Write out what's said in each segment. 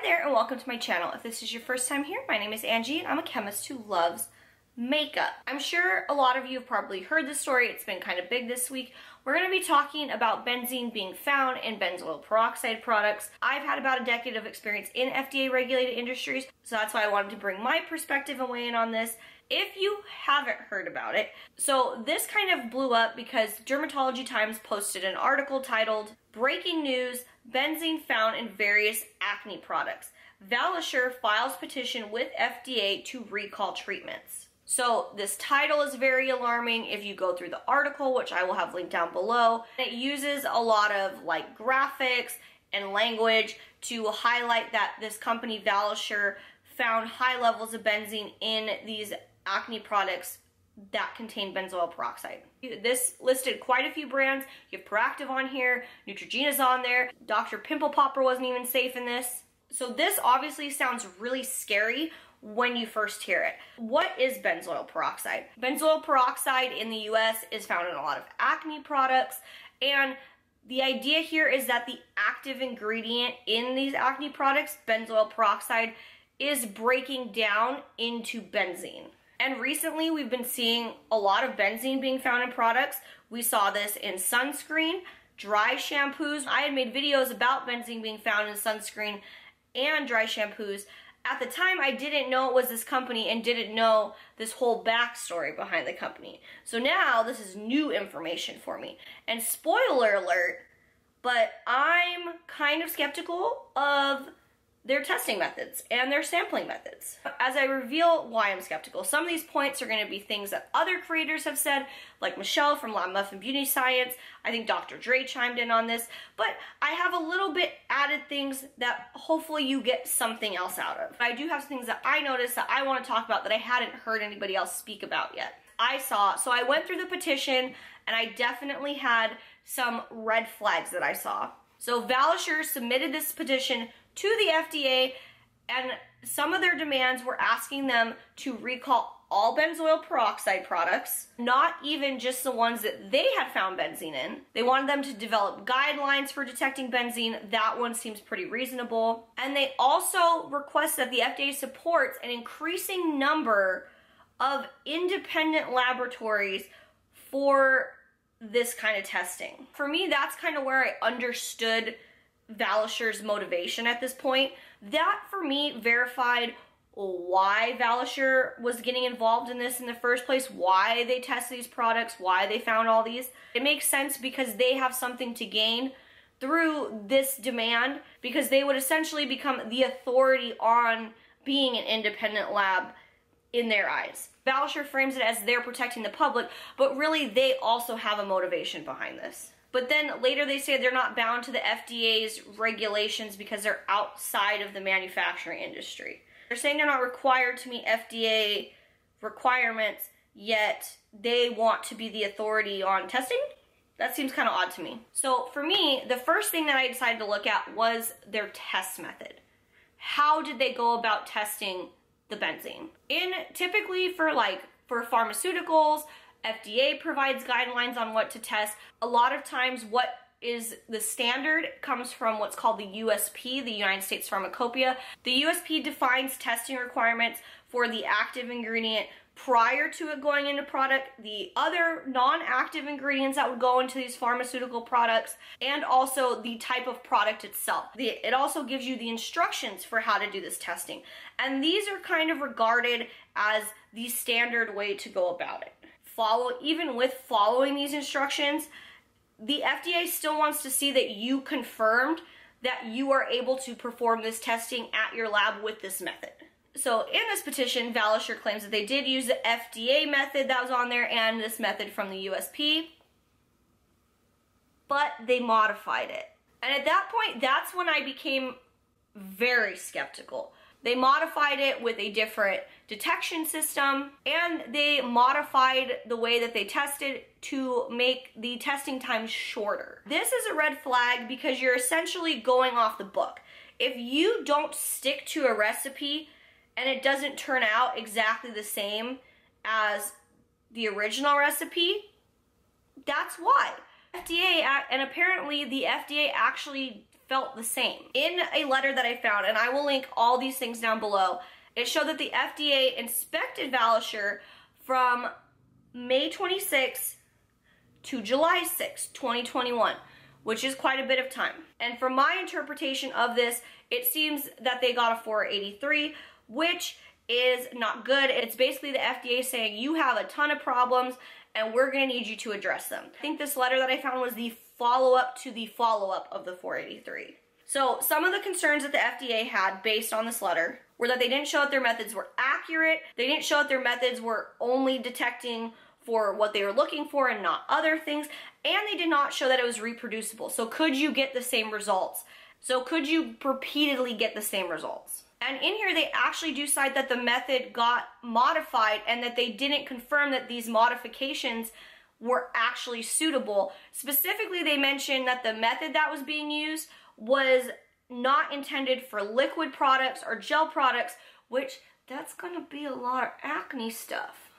Hi there and welcome to my channel. If this is your first time here, my name is Angie and I'm a chemist who loves makeup. I'm sure a lot of you have probably heard this story. It's been kind of big this week. We're going to be talking about benzene being found in benzoyl peroxide products. I've had about a decade of experience in FDA regulated industries, so that's why I wanted to bring my perspective and weigh in on this. If you haven't heard about it, so this kind of blew up because Dermatology Times posted an article titled "Breaking News, Benzene Found in Various Acne Products. Valisure Files Petition with FDA to Recall Treatments." So this title is very alarming if you go through the article, which I will have linked down below. It uses a lot of like graphics and language to highlight that this company Valisure found high levels of benzene in these acne products that contain benzoyl peroxide. This listed quite a few brands. You have Proactive on here, Neutrogena's on there, Dr. Pimple Popper wasn't even safe in this. So this obviously sounds really scary when you first hear it. What is benzoyl peroxide? Benzoyl peroxide in the US is found in a lot of acne products, and the idea here is that the active ingredient in these acne products, benzoyl peroxide, is breaking down into benzene. And recently we've been seeing a lot of benzene being found in products. We saw this in sunscreen, dry shampoos. I had made videos about benzene being found in sunscreen and dry shampoos. At the time, I didn't know it was this company and didn't know this whole backstory behind the company. So now this is new information for me. And spoiler alert, but I'm kind of skeptical of their testing methods and their sampling methods. As I reveal why I'm skeptical, some of these points are going to be things that other creators have said, like Michelle from Muffin Beauty Science. I think Dr. Dre chimed in on this, but I have a little bit added things that hopefully you get something else out of. I do have things that I noticed that I want to talk about that I hadn't heard anybody else speak about yet. So I went through the petition and I definitely had some red flags that I saw. So Valisure submitted this petition to the FDA, and some of their demands were asking them to recall all benzoyl peroxide products, not even just the ones that they had found benzene in. They wanted them to develop guidelines for detecting benzene. That one seems pretty reasonable. And they also request that the FDA supports an increasing number of independent laboratories for this kind of testing. For me, that's kind of where I understood Valishure's motivation at this point. That for me verified why Valisure was getting involved in this in the first place, why they test these products, why they found all these. It makes sense because they have something to gain through this demand, because they would essentially become the authority on being an independent lab in their eyes. Valisure frames it as they're protecting the public, but really they also have a motivation behind this. But then later they say they're not bound to the FDA's regulations because they're outside of the manufacturing industry. They're saying they're not required to meet FDA requirements, yet they want to be the authority on testing? That seems kind of odd to me. So for me, the first thing that I decided to look at was their test method. How did they go about testing the benzene? Typically for pharmaceuticals, FDA provides guidelines on what to test. A lot of times what is the standard comes from what's called the USP, the United States Pharmacopoeia. The USP defines testing requirements for the active ingredient prior to it going into product, the other non-active ingredients that would go into these pharmaceutical products, and also the type of product itself. It also gives you the instructions for how to do this testing. And these are kind of regarded as the standard way to go about it. Even with following these instructions, the FDA still wants to see that you confirmed that you are able to perform this testing at your lab with this method. So in this petition, Valisure claims that they did use the FDA method that was on there and this method from the USP, but they modified it. And at that point, that's when I became very skeptical. They modified it with a different detection system, and they modified the way that they tested to make the testing time shorter. This is a red flag because you're essentially going off the book. If you don't stick to a recipe and it doesn't turn out exactly the same as the original recipe, that's why. And apparently the FDA actually felt the same. In a letter that I found, and I will link all these things down below, it showed that the FDA inspected Valisure from May 26 to July 6, 2021, which is quite a bit of time. And from my interpretation of this, it seems that they got a 483, which is not good. It's basically the FDA saying you have a ton of problems and we're gonna need you to address them. I think this letter that I found was the follow-up to the follow-up of the 483. So some of the concerns that the FDA had based on this letter were that they didn't show that their methods were accurate, they didn't show that their methods were only detecting for what they were looking for and not other things, and they did not show that it was reproducible. So could you get the same results? So could you repeatedly get the same results? And in here, they actually do cite that the method got modified and that they didn't confirm that these modifications were actually suitable. Specifically, they mentioned that the method that was being used was not intended for liquid products or gel products, which that's gonna be a lot of acne stuff.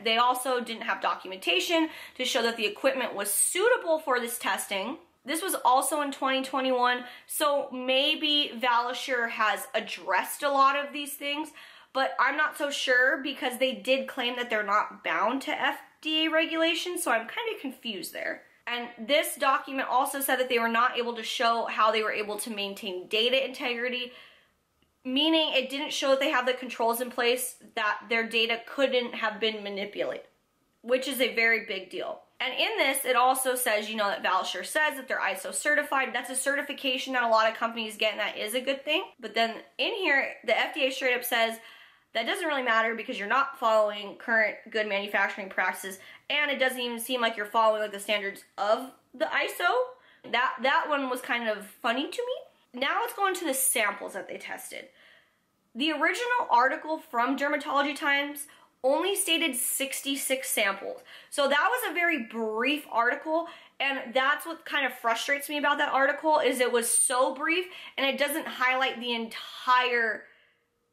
They also didn't have documentation to show that the equipment was suitable for this testing. This was also in 2021, so maybe Valisure has addressed a lot of these things, but I'm not so sure because they did claim that they're not bound to FDA regulations, so I'm kind of confused there. And this document also said that they were not able to show how they were able to maintain data integrity, meaning it didn't show that they have the controls in place that their data couldn't have been manipulated, which is a very big deal. And in this, it also says, you know, that Valisure says that they're ISO certified. That's a certification that a lot of companies get, and that is a good thing. But then in here, the FDA straight up says that doesn't really matter because you're not following current good manufacturing practices, and it doesn't even seem like you're following like the standards of the ISO. That one was kind of funny to me. Now let's go into the samples that they tested. The original article from Dermatology Times only stated 66 samples. So that was a very brief article, and that's what kind of frustrates me about that article is it was so brief and it doesn't highlight the entire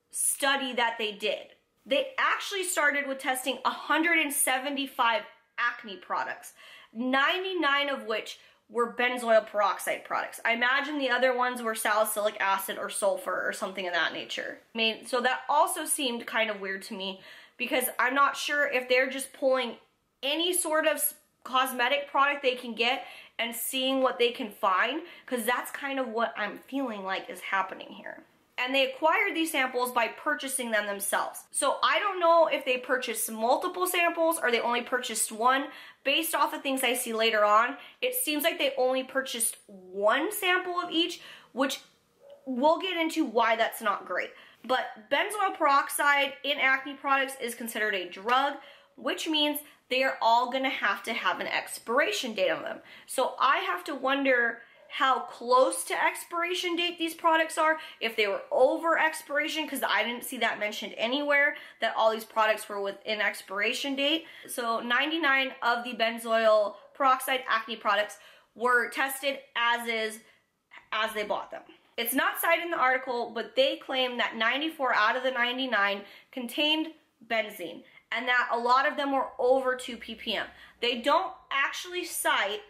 study that they did. They actually started with testing 175 acne products, 99 of which were benzoyl peroxide products. I imagine the other ones were salicylic acid or sulfur or something of that nature. So that also seemed kind of weird to me because I'm not sure if they're just pulling any sort of cosmetic product they can get and seeing what they can find, because that's kind of what I'm feeling like is happening here. And they acquired these samples by purchasing them themselves. So I don't know if they purchased multiple samples or they only purchased one. Based off of things I see later on, it seems like they only purchased one sample of each, which we'll get into why that's not great. But benzoyl peroxide in acne products is considered a drug, which means they are all gonna have to have an expiration date on them. So I have to wonder how close to expiration date these products are, if they were over expiration, because I didn't see that mentioned anywhere, that all these products were within expiration date. So 99 of the benzoyl peroxide acne products were tested as is, as they bought them. It's not cited in the article, but they claim that 94 out of the 99 contained benzene, and that a lot of them were over 2 ppm. They don't actually cite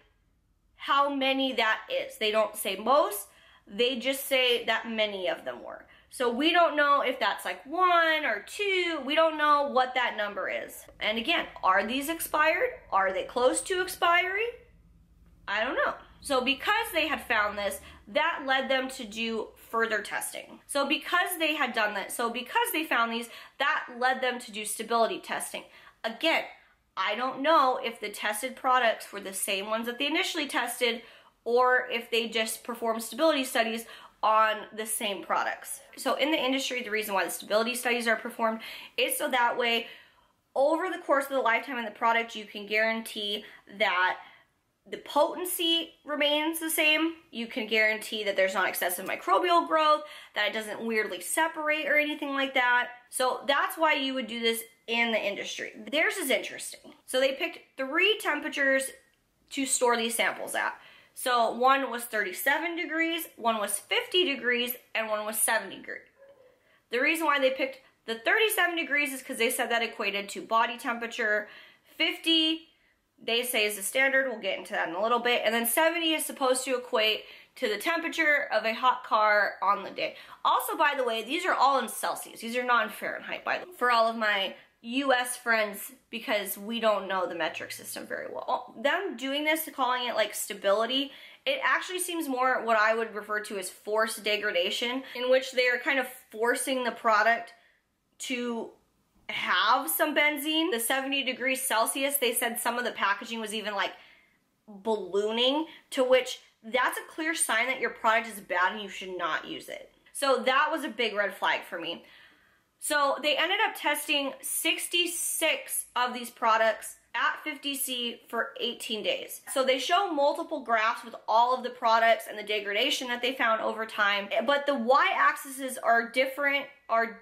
how many that is. They don't say most, they just say that many of them were. So we don't know if that's like 1 or 2, we don't know what that number is. And again, are these expired? Are they close to expiry? I don't know. So because they had found this, that led them to do further testing. So because they had done that, so because they found these, that led them to do stability testing. Again, I don't know if the tested products were the same ones that they initially tested or if they just performed stability studies on the same products. So in the industry, the reason why the stability studies are performed is so that way, over the course of the lifetime of the product, you can guarantee that the potency remains the same. You can guarantee that there's not excessive microbial growth, that it doesn't weirdly separate or anything like that. So that's why you would do this in the industry. Theirs is interesting. So they picked 3 temperatures to store these samples at. So one was 37 degrees, one was 50 degrees, and one was 70 degrees. The reason why they picked the 37 degrees is because they said that equated to body temperature. 50 they say is the standard, we'll get into that in a little bit, and then 70 is supposed to equate to the temperature of a hot car on the day. Also, by the way, these are all in Celsius. These are not in Fahrenheit, by the way, for all of my US friends, because we don't know the metric system very well. Them doing this, calling it like stability, it actually seems more what I would refer to as forced degradation, in which they are kind of forcing the product to have some benzene. The 70 degrees Celsius, they said some of the packaging was even like ballooning, to which that's a clear sign that your product is bad and you should not use it. So that was a big red flag for me. So they ended up testing 66 of these products at 50C for 18 days. So they show multiple graphs with all of the products and the degradation that they found over time, but the y-axes are different,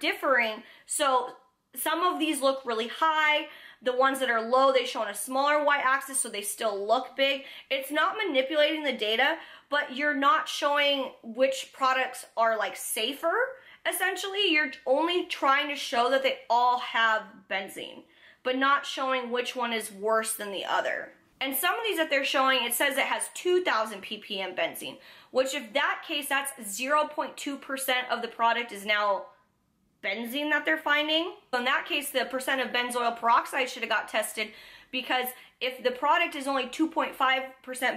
differing. So some of these look really high. The ones that are low, they show on a smaller y-axis, so they still look big. It's not manipulating the data, but you're not showing which products are like safer. Essentially, you're only trying to show that they all have benzene, but not showing which one is worse than the other. And some of these that they're showing, it says it has 2,000 ppm benzene, which if that case, that's 0.2% of the product is now benzene that they're finding. In that case, the percent of benzoyl peroxide should have got tested, because if the product is only 2.5%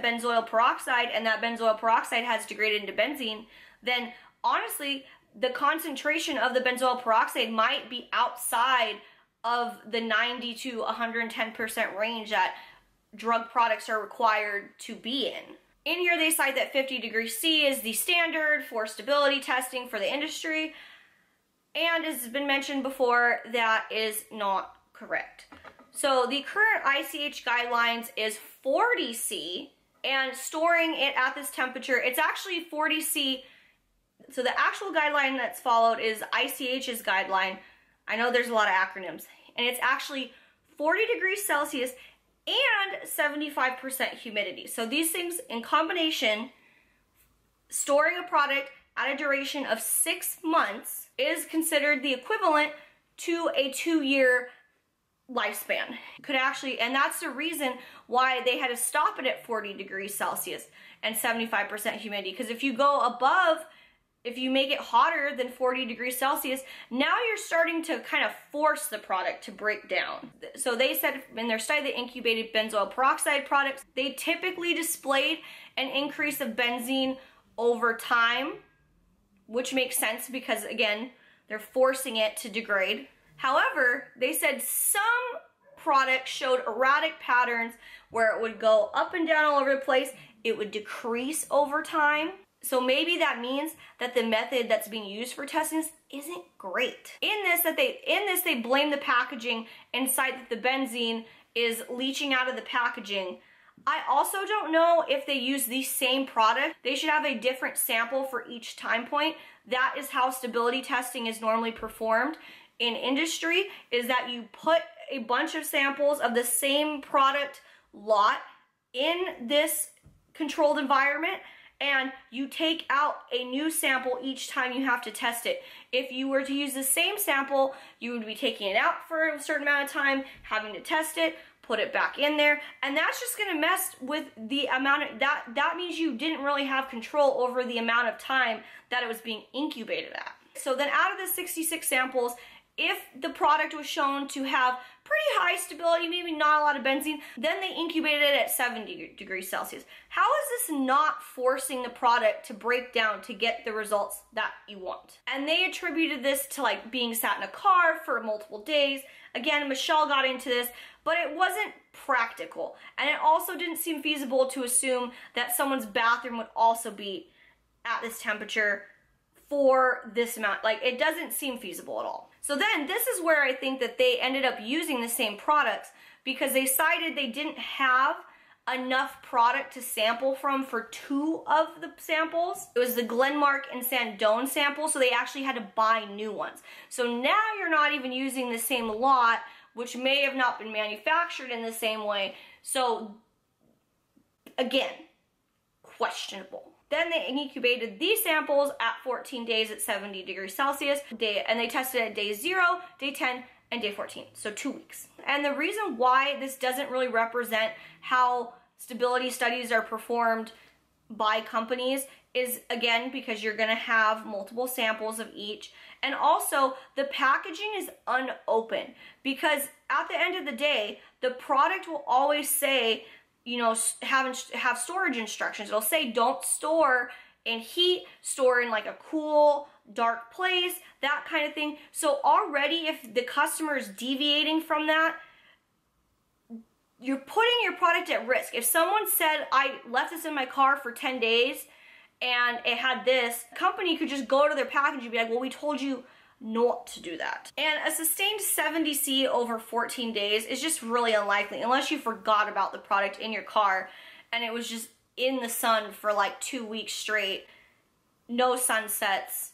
benzoyl peroxide and that benzoyl peroxide has degraded into benzene, then honestly, the concentration of the benzoyl peroxide might be outside of the 90 to 110% range that drug products are required to be in. In here, they cite that 50 degrees C is the standard for stability testing for the industry. And as has been mentioned before, that is not correct. So the current ICH guidelines is 40C, and storing it at this temperature, it's actually 40C. So the actual guideline that's followed is ICH's guideline. I know there's a lot of acronyms, and it's actually 40 degrees Celsius and 75% humidity. So these things in combination, storing a product at a duration of 6 months is considered the equivalent to a 2-year lifespan. Could actually, and that's the reason why they had to stop it at 40 degrees Celsius and 75% humidity. Because if you go above, if you make it hotter than 40 degrees Celsius, now you're starting to kind of force the product to break down. So they said in their study that incubated benzoyl peroxide products, they typically displayed an increase of benzene over time, which makes sense because, again, they're forcing it to degrade. However, they said some products showed erratic patterns where it would go up and down all over the place. It would decrease over time. So maybe that means that the method that's being used for testing this isn't great. In this, they blame the packaging and cite that the benzene is leaching out of the packaging. I also don't know if they use the same product. They should have a different sample for each time point. That is how stability testing is normally performed in industry, is that you put a bunch of samples of the same product lot in this controlled environment, and you take out a new sample each time you have to test it. If you were to use the same sample, you would be taking it out for a certain amount of time, having to test it, put it back in there, and that's just gonna mess with the amount of, that means you didn't really have control over the amount of time that it was being incubated at. So then out of the 66 samples, if the product was shown to have pretty high stability, maybe not a lot of benzene, then they incubated it at 70 degrees Celsius. How is this not forcing the product to break down to get the results that you want? And they attributed this to like being sat in a car for multiple days. Again, Michelle got into this, but it wasn't practical. And it also didn't seem feasible to assume that someone's bathroom would also be at this temperature for this amount. Like, it doesn't seem feasible at all. So then this is where I think that they ended up using the same products, because they cited they didn't have enough product to sample from for 2 of the samples. It was the Glenmark and Sandone sample, so they actually had to buy new ones. So now you're not even using the same lot, which may have not been manufactured in the same way. So again, questionable. Then they incubated these samples at 14 days at 70 degrees Celsius, and they tested at day 0, day 10, and day 14, so 2 weeks. And the reason why this doesn't really represent how stability studies are performed by companies is, again, because you're gonna have multiple samples of each. And also, the packaging is unopened, because at the end of the day, the product will always say, you know, have storage instructions. It'll say don't store in heat, store in like a cool, dark place, that kind of thing. So already, if the customer is deviating from that, you're putting your product at risk. If someone said, I left this in my car for 10 days and it had this, the company could just go to their package and be like, well, we told you not to do that. And a sustained 70C over 14 days is just really unlikely, unless you forgot about the product in your car and it was just in the sun for like 2 weeks straight. No sunsets,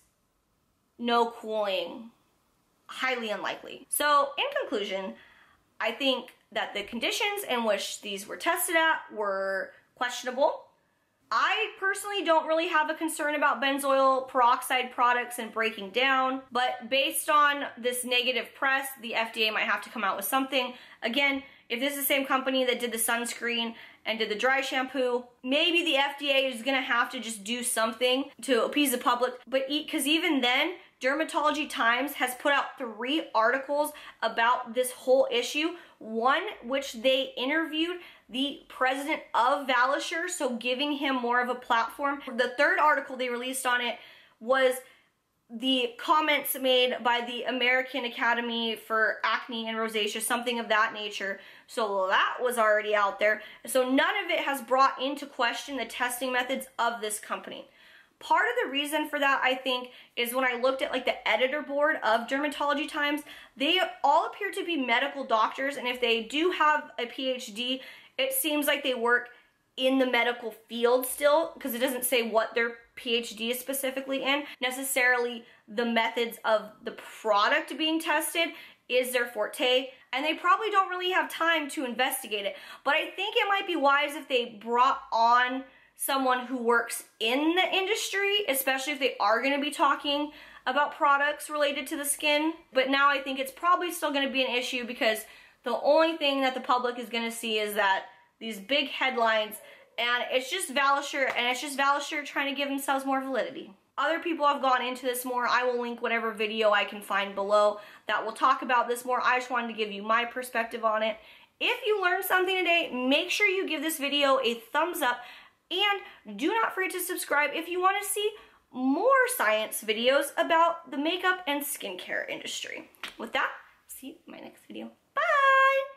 no cooling, highly unlikely. So in conclusion, I think that the conditions in which these were tested at were questionable. I personally don't really have a concern about benzoyl peroxide products and breaking down, but based on this negative press, the FDA might have to come out with something. Again, if this is the same company that did the sunscreen and did the dry shampoo, maybe the FDA is gonna have to just do something to appease the public. But because even then, Dermatology Times has put out 3 articles about this whole issue. One, which they interviewed the president of Valisure, so giving him more of a platform. The 3rd article they released on it was the comments made by the American Academy for Acne and Rosacea, something of that nature. So that was already out there. So none of it has brought into question the testing methods of this company. Part of the reason for that, I think, is when I looked at like the editor board of Dermatology Times, they all appear to be medical doctors, and if they do have a PhD, it seems like they work in the medical field still, because it doesn't say what their PhD is specifically in. Necessarily the methods of the product being tested is their forte, and they probably don't really have time to investigate it. But I think it might be wise if they brought on someone who works in the industry, especially if they are going to be talking about products related to the skin. But now I think it's probably still going to be an issue, because the only thing that the public is going to see is that these big headlines, and it's just Valisure, and it's just Valisure trying to give themselves more validity. Other people have gone into this more. I will link whatever video I can find below that will talk about this more. I just wanted to give you my perspective on it. If you learned something today, make sure you give this video a thumbs up, and do not forget to subscribe if you want to see more science videos about the makeup and skincare industry. With that, see you in my next video. Bye!